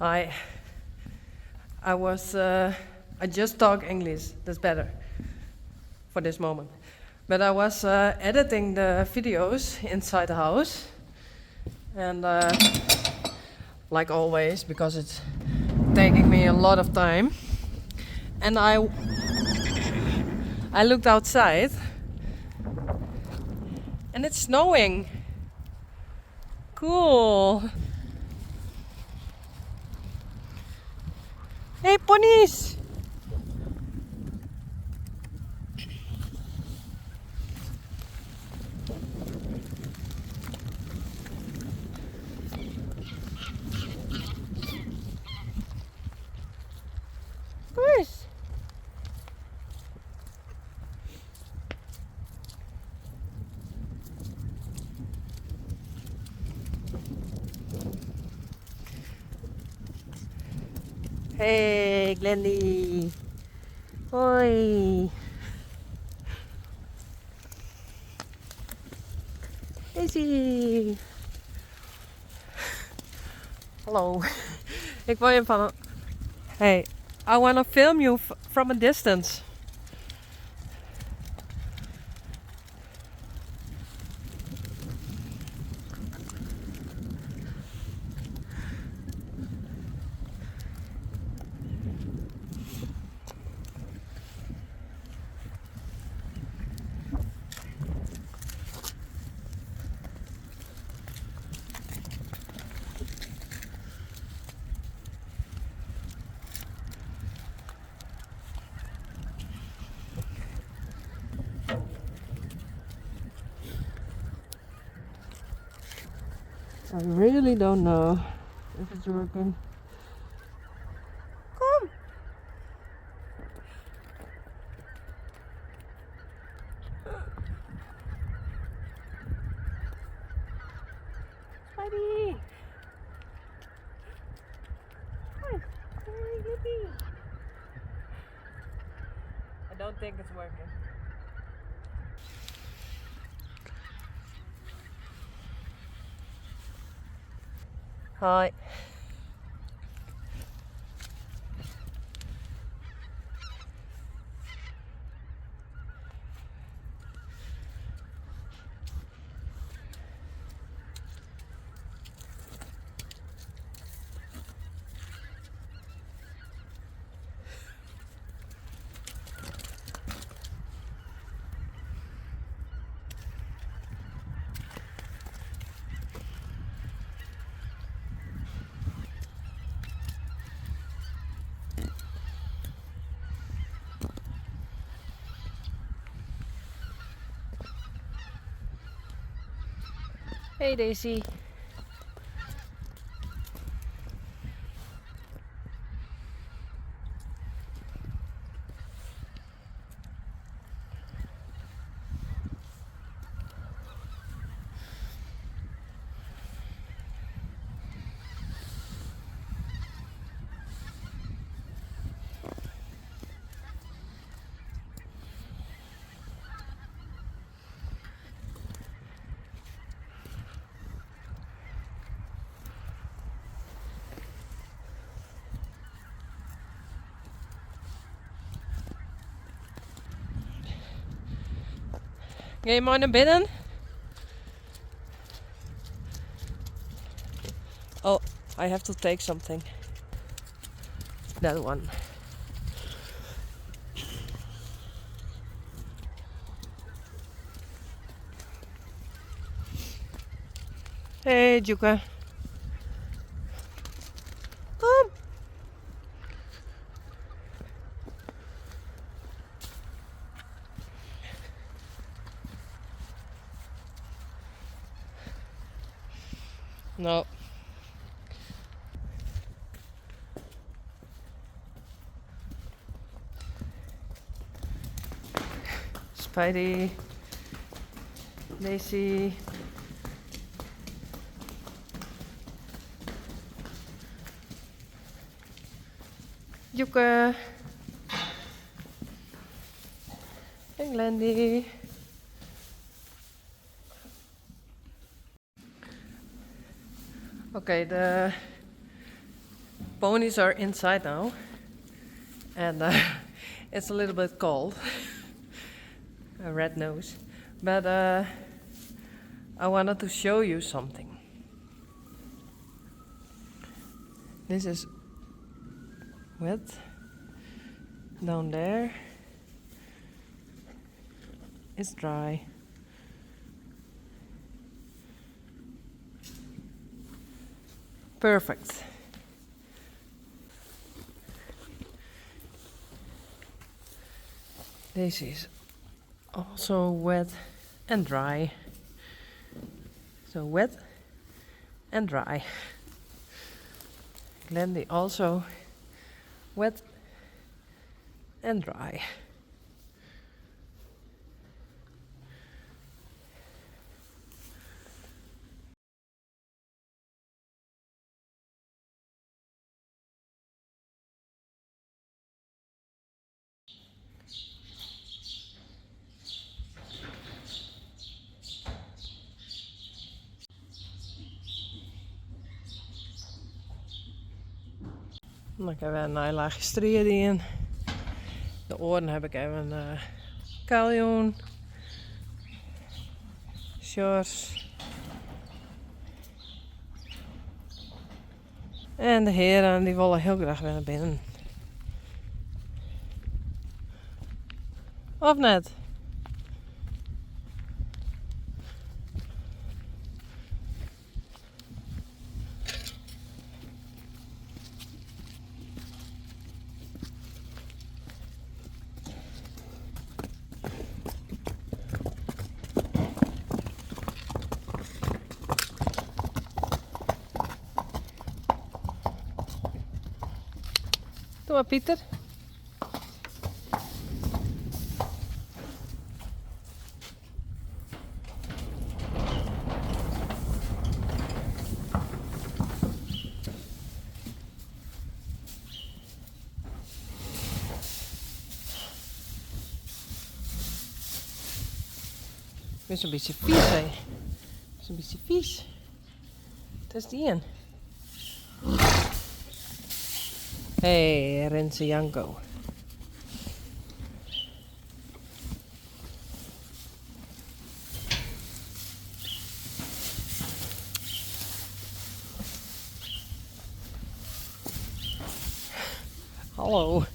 I I just talk English. That's better for this moment. But I was editing the videos inside the house, and like always, because it's taking me a lot of time. And I looked outside, and it's snowing. Cool. Hey, ponies! Nice. Hey, Glendy. Hoi. Daisy. Hallo. Ik wil je van... Hey, I wanna film you from a distance. I really don't know if it's working. Come! Spidey! Hi! Hey, Yippee! I don't think it's working. Hi. Hey, Daisy. Ga je maar naar binnen? Oh, I have to take something. That one. Hey, Juka. Kom. No. Spidey. Daisy. Juke. En Glendy. Okay, ponies are inside now, and it's a little bit cold. A red nose. But I wanted to show you something. This is wet down there. It's dry. Perfect. This is also wet and dry. So wet and dry. Glendy also wet and dry. Dan heb ik even een laagje strieren in. De oren heb ik even kaljoen. Shorts. En de heren die willen heel graag weer naar binnen. Of net? Doe maar, Pieter. Ik ben zo'n beetje vies, hè. Zo'n beetje vies. Dat is die een. Hey, Renze Janko. Hallo.